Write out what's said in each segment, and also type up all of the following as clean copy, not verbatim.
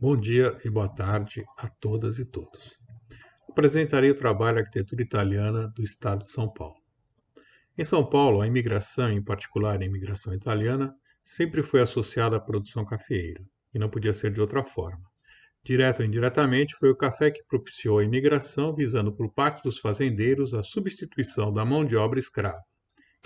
Bom dia e boa tarde a todas e todos. Apresentarei o trabalho Arquitetura Italiana do Estado de São Paulo. Em São Paulo, a imigração, em particular a imigração italiana, sempre foi associada à produção cafeeira, e não podia ser de outra forma. Direto ou indiretamente, foi o café que propiciou a imigração, visando por parte dos fazendeiros a substituição da mão de obra escrava.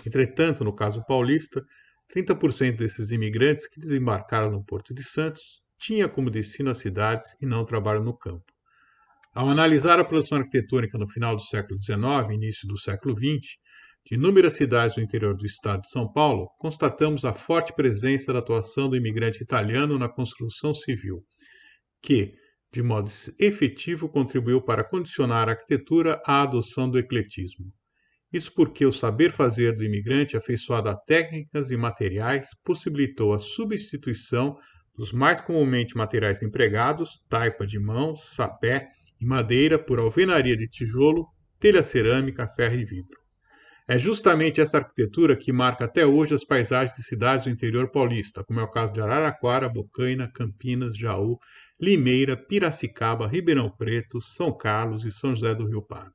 Entretanto, no caso paulista, 30% desses imigrantes que desembarcaram no Porto de Santos tinha como destino as cidades e não o trabalho no campo. Ao analisar a produção arquitetônica no final do século XIX e início do século XX, de inúmeras cidades do interior do estado de São Paulo, constatamos a forte presença da atuação do imigrante italiano na construção civil, que, de modo efetivo, contribuiu para condicionar a arquitetura à adoção do ecletismo. Isso porque o saber fazer do imigrante, afeiçoado a técnicas e materiais, possibilitou a substituição dos mais comumente materiais empregados, taipa de mão, sapé e madeira, por alvenaria de tijolo, telha cerâmica, ferro e vidro. É justamente essa arquitetura que marca até hoje as paisagens de cidades do interior paulista, como é o caso de Araraquara, Bocaina, Campinas, Jaú, Limeira, Piracicaba, Ribeirão Preto, São Carlos e São José do Rio Pardo.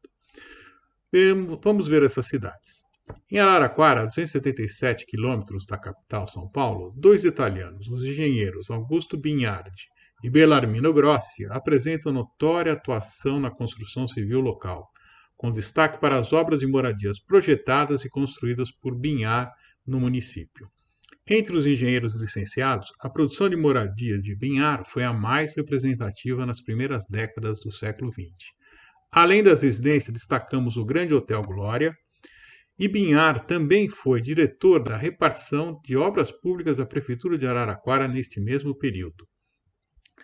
Vamos ver essas cidades. Em Araraquara, a 277 quilômetros da capital, São Paulo, dois italianos, os engenheiros Augusto Bignardi e Bellarmino Grossi, apresentam notória atuação na construção civil local, com destaque para as obras de moradias projetadas e construídas por Bignard no município. Entre os engenheiros licenciados, a produção de moradias de Bignard foi a mais representativa nas primeiras décadas do século XX. Além das residências, destacamos o Grande Hotel Glória, e Bignard também foi diretor da repartição de obras públicas da Prefeitura de Araraquara neste mesmo período.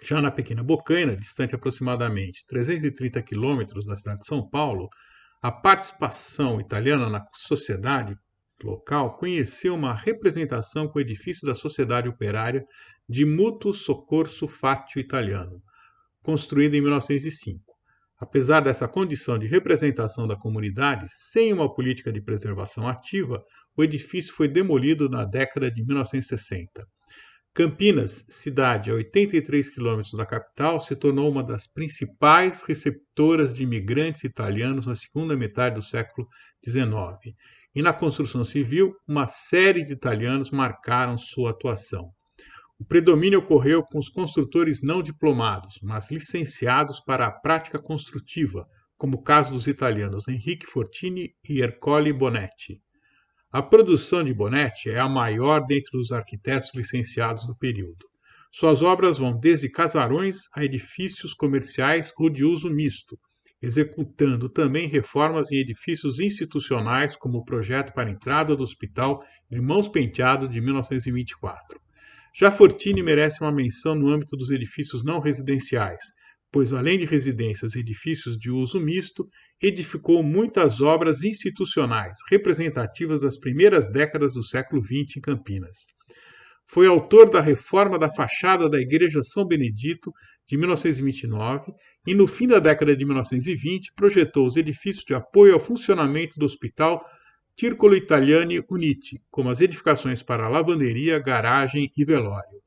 Já na pequena Bocaina, distante aproximadamente 330 quilômetros da cidade de São Paulo, a participação italiana na sociedade local conheceu uma representação com o edifício da Sociedade Operária de Mutuo Soccorso Fatio Italiano, construída em 1905. Apesar dessa condição de representação da comunidade, sem uma política de preservação ativa, o edifício foi demolido na década de 1960. Campinas, cidade a 83 quilômetros da capital, se tornou uma das principais receptoras de imigrantes italianos na segunda metade do século XIX. E na construção civil, uma série de italianos marcaram sua atuação. O predomínio ocorreu com os construtores não diplomados, mas licenciados para a prática construtiva, como o caso dos italianos Enrique Fortini e Ercole Bonetti. A produção de Bonetti é a maior dentre os arquitetos licenciados do período. Suas obras vão desde casarões a edifícios comerciais ou de uso misto, executando também reformas em edifícios institucionais, como o projeto para a entrada do Hospital Irmãos Penteado de 1924. Já Fortini merece uma menção no âmbito dos edifícios não residenciais, pois, além de residências e edifícios de uso misto, edificou muitas obras institucionais, representativas das primeiras décadas do século XX em Campinas. Foi autor da reforma da fachada da Igreja São Benedito, de 1929, e no fim da década de 1920 projetou os edifícios de apoio ao funcionamento do Hospital Circolo Italiani Uniti, como as edificações para lavanderia, garagem e velório.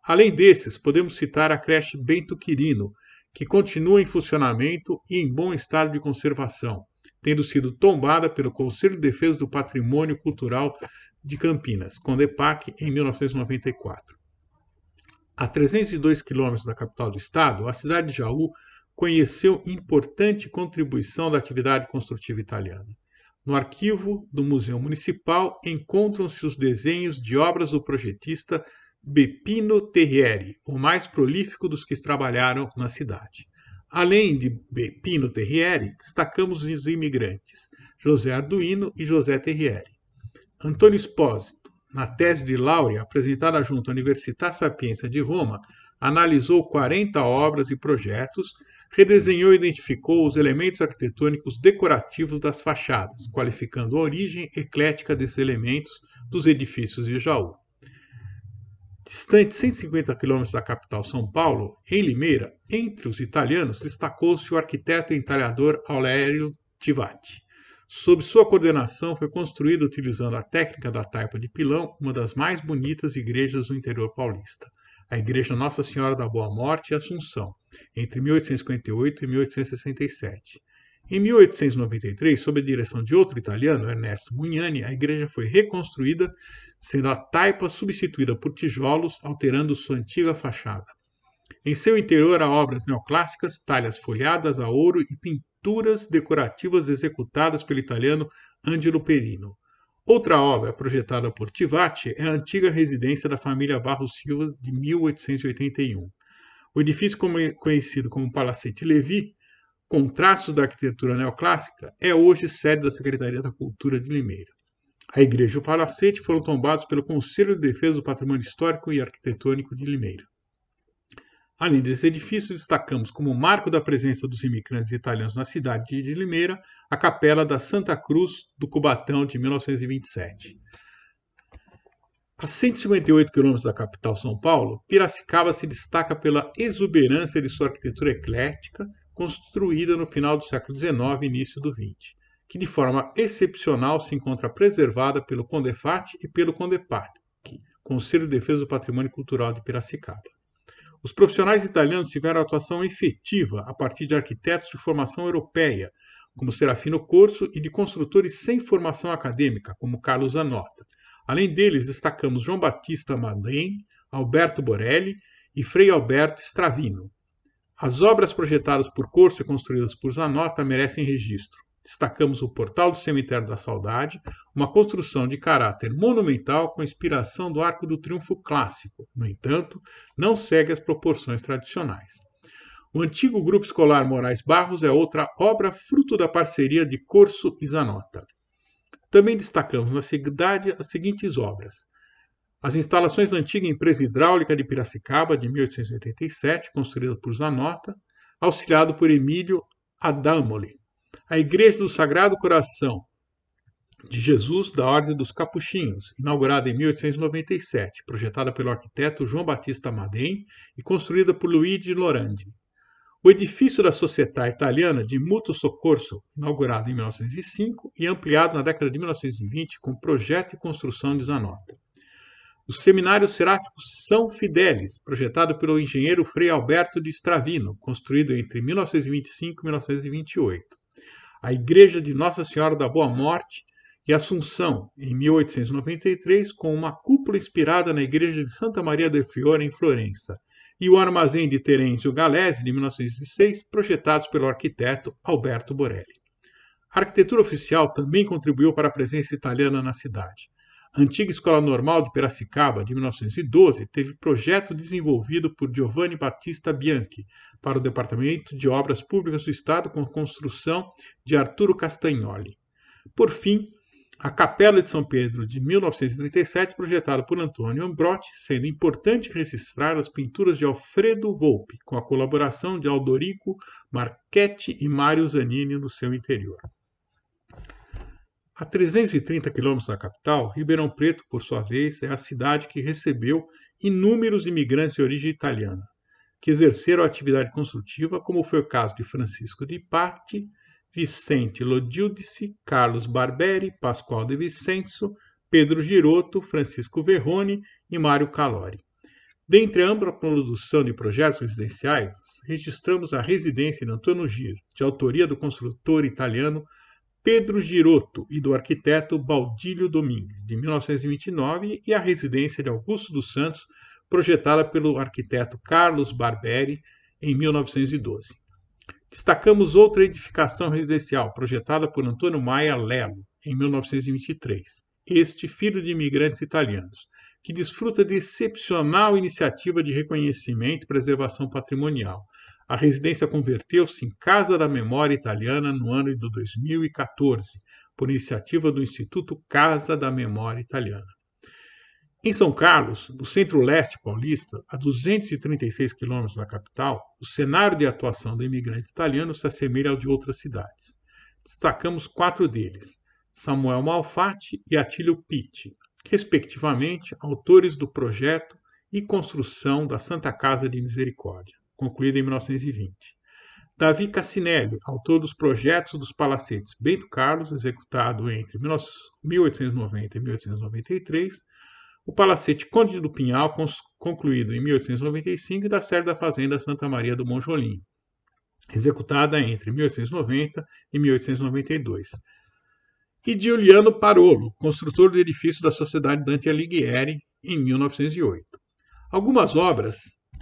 Além desses, podemos citar a creche Bento Quirino, que continua em funcionamento e em bom estado de conservação, tendo sido tombada pelo Conselho de Defesa do Patrimônio Cultural de Campinas, CONDEPAC, em 1994. A 302 quilômetros da capital do estado, a cidade de Jaú conheceu importante contribuição da atividade construtiva italiana. No arquivo do Museu Municipal encontram-se os desenhos de obras do projetista Beppino Terrieri, o mais prolífico dos que trabalharam na cidade. Além de Beppino Terrieri, destacamos os imigrantes José Arduino e José Terrieri. Antônio Espósito, na tese de laurea apresentada junto à Università Sapienza de Roma, analisou 40 obras e projetos, redesenhou e identificou os elementos arquitetônicos decorativos das fachadas, qualificando a origem eclética desses elementos dos edifícios de Jaú. Distante 150 quilômetros da capital São Paulo, em Limeira, entre os italianos, destacou-se o arquiteto e entalhador Aulerio Tivati. Sob sua coordenação, foi construída utilizando a técnica da taipa de pilão uma das mais bonitas igrejas do interior paulista. a Igreja Nossa Senhora da Boa Morte e Assunção, entre 1858 e 1867. Em 1893, sob a direção de outro italiano, Ernesto Mugnani, a igreja foi reconstruída, sendo a taipa substituída por tijolos, alterando sua antiga fachada. Em seu interior há obras neoclássicas, talhas folhadas a ouro e pinturas decorativas executadas pelo italiano Angelo Perino. Outra obra, projetada por Tivati, é a antiga residência da família Barros Silva de 1881. O edifício conhecido como Palacete Levi, com traços da arquitetura neoclássica, é hoje sede da Secretaria da Cultura de Limeira. A igreja e o palacete foram tombados pelo Conselho de Defesa do Patrimônio Histórico e Arquitetônico de Limeira. Além desse edifício, destacamos como marco da presença dos imigrantes italianos na cidade de Limeira a Capela da Santa Cruz do Cubatão de 1927. A 158 quilômetros da capital São Paulo, Piracicaba se destaca pela exuberância de sua arquitetura eclética, construída no final do século XIX e início do XX, que de forma excepcional se encontra preservada pelo CONDEFAT e pelo CONDEPAC, Conselho de Defesa do Patrimônio Cultural de Piracicaba. Os profissionais italianos tiveram atuação efetiva a partir de arquitetos de formação europeia, como Serafino Corso, e de construtores sem formação acadêmica, como Carlo Zanotta. Além deles, destacamos João Battista Madem, Alberto Borelli e Frei Alberto Stravino. As obras projetadas por Corso e construídas por Zanotta merecem registro. Destacamos o Portal do Cemitério da Saudade, uma construção de caráter monumental com inspiração do Arco do Triunfo clássico. No entanto, não segue as proporções tradicionais. O antigo Grupo Escolar Moraes Barros é outra obra fruto da parceria de Corso e Zanotta. Também destacamos na cidade as seguintes obras: as instalações da antiga Empresa Hidráulica de Piracicaba, de 1887, construída por Zanotta, auxiliado por Emílio Adamoli. A Igreja do Sagrado Coração de Jesus da Ordem dos Capuchinhos, inaugurada em 1897, projetada pelo arquiteto João Battista Madem e construída por Luigi Lorandi. O edifício da Società Italiana de Mutuo Soccorso, inaugurado em 1905 e ampliado na década de 1920 com projeto e construção de Zanotta. O Seminário Seráfico São Fidélis, projetado pelo engenheiro Frei Alberto de Stravino, construído entre 1925 e 1928. A Igreja de Nossa Senhora da Boa Morte e Assunção, em 1893, com uma cúpula inspirada na Igreja de Santa Maria del Fiore, em Florença, e o Armazém de Terenzio Gallese, de 1906, projetados pelo arquiteto Alberto Borelli. A arquitetura oficial também contribuiu para a presença italiana na cidade. A antiga Escola Normal de Piracicaba, de 1912, teve projeto desenvolvido por Giovanni Battista Bianchi para o Departamento de Obras Públicas do Estado com construção de Arturo Castagnoli. Por fim, a Capela de São Pedro, de 1937, projetada por Antônio Ambrotti, sendo importante registrar as pinturas de Alfredo Volpi, com a colaboração de Aldorico Marchetti e Mário Zanini no seu interior. A 330 quilômetros da capital, Ribeirão Preto, por sua vez, é a cidade que recebeu inúmeros imigrantes de origem italiana, que exerceram a atividade construtiva, como foi o caso de Francisco de Patti, Vicente Lodiudice, Carlos Barberi, Pascoal de Vicenzo, Pedro Girotto, Francisco Verrone e Mário Calori. Dentre a ampla produção de projetos residenciais, registramos a residência de Antônio Gir, de autoria do construtor italiano Pedro Girotto e do arquiteto Baudílio Domingues, de 1929, e a residência de Augusto dos Santos, projetada pelo arquiteto Carlos Barberi, em 1912. Destacamos outra edificação residencial, projetada por Antônio Maia Lello, em 1923, este filho de imigrantes italianos, que desfruta de excepcional iniciativa de reconhecimento e preservação patrimonial. A residência converteu-se em Casa da Memória Italiana no ano de 2014, por iniciativa do Instituto Casa da Memória Italiana. Em São Carlos, no centro-leste paulista, a 236 quilômetros da capital, o cenário de atuação do imigrante italiano se assemelha ao de outras cidades. Destacamos 4 deles: Samuel Malfatti e Attilio Pitti, respectivamente autores do projeto e construção da Santa Casa de Misericórdia, concluída em 1920. Davi Cassinelli, autor dos projetos dos palacetes Bento Carlos, executado entre 1890 e 1893, o Palacete Conde do Pinhal, concluído em 1895, e da série da Fazenda Santa Maria do Monjolim, executada entre 1890 e 1892. E Giuliano Parolo, construtor do edifício da Sociedade Dante Alighieri, em 1908. Algumas obras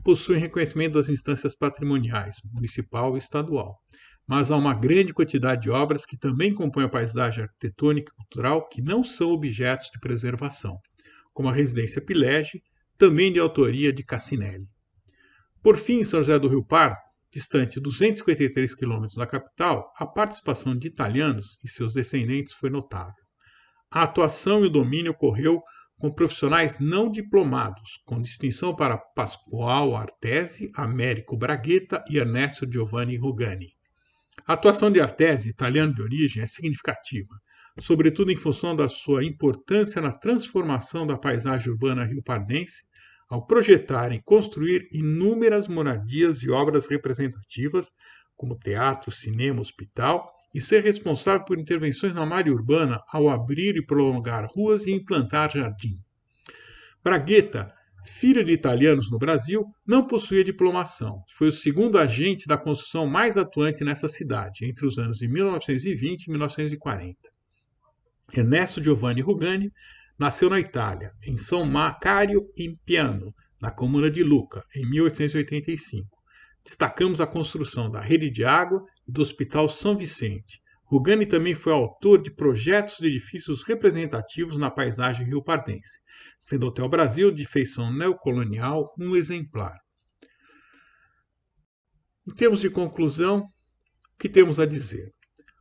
possuem reconhecimento das instâncias patrimoniais, municipal e estadual, mas há uma grande quantidade de obras que também compõem a paisagem arquitetônica e cultural que não são objetos de preservação, como a residência Pilege, também de autoria de Cassinelli. Por fim, em São José do Rio Pardo, distante 253 quilômetros da capital, a participação de italianos e seus descendentes foi notável. A atuação e o domínio ocorreu com profissionais não diplomados, com distinção para Pascoal Artesi, Américo Braghetta e Ernesto Giovanni Rugani. A atuação de Artesi, italiano de origem, é significativa, sobretudo em função da sua importância na transformação da paisagem urbana riopardense, ao projetar e construir inúmeras moradias e obras representativas, como teatro, cinema, hospital, e ser responsável por intervenções na malha urbana ao abrir e prolongar ruas e implantar jardim. Braghetta, filho de italianos no Brasil, não possuía diplomação. Foi o segundo agente da construção mais atuante nessa cidade, entre os anos de 1920 e 1940. Ernesto Giovanni Rugani nasceu na Itália, em São Macario in Piano, na comuna de Lucca, em 1885. Destacamos a construção da rede de água e do Hospital São Vicente. Rugani também foi autor de projetos de edifícios representativos na paisagem riopardense, sendo o Hotel Brasil, de feição neocolonial, um exemplar. Em termos de conclusão, o que temos a dizer?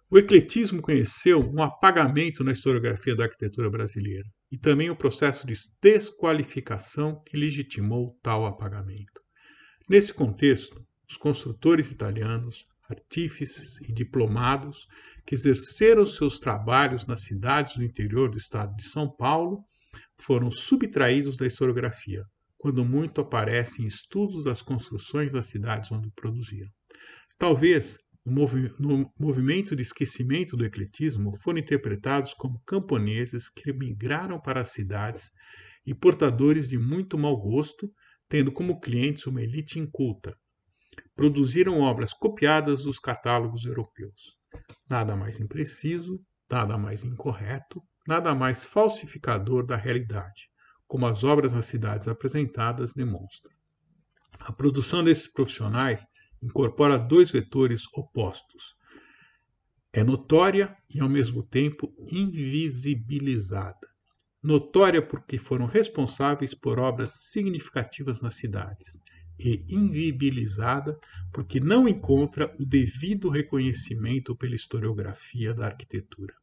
O ecletismo conheceu um apagamento na historiografia da arquitetura brasileira e também o processo de desqualificação que legitimou tal apagamento. Nesse contexto, os construtores italianos, artífices e diplomados que exerceram seus trabalhos nas cidades do interior do estado de São Paulo foram subtraídos da historiografia, quando muito aparecem em estudos das construções das cidades onde produziram. Talvez, no movimento de esquecimento do ecletismo, foram interpretados como camponeses que migraram para as cidades e portadores de muito mau gosto, tendo como clientes uma elite inculta. Produziram obras copiadas dos catálogos europeus. Nada mais impreciso, nada mais incorreto, nada mais falsificador da realidade, como as obras nas cidades apresentadas demonstram. A produção desses profissionais incorpora dois vetores opostos. É notória e, ao mesmo tempo, invisibilizada. Notória porque foram responsáveis por obras significativas nas cidades, e invisibilizada porque não encontra o devido reconhecimento pela historiografia da arquitetura.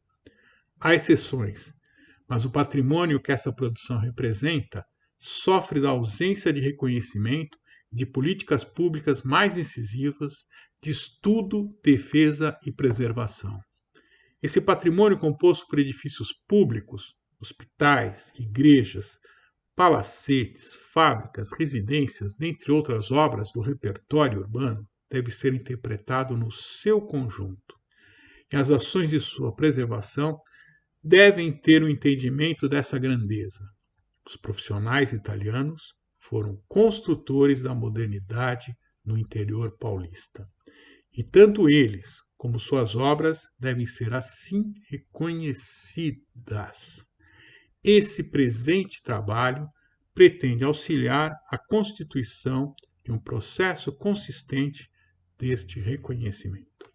Há exceções, mas o patrimônio que essa produção representa sofre da ausência de reconhecimento e de políticas públicas mais incisivas de estudo, defesa e preservação. Esse patrimônio composto por edifícios públicos, hospitais, igrejas, palacetes, fábricas, residências, dentre outras obras do repertório urbano, deve ser interpretado no seu conjunto. E as ações de sua preservação devem ter o entendimento dessa grandeza. Os profissionais italianos foram construtores da modernidade no interior paulista. E tanto eles como suas obras devem ser assim reconhecidas. Esse presente trabalho pretende auxiliar a constituição de um processo consistente deste reconhecimento.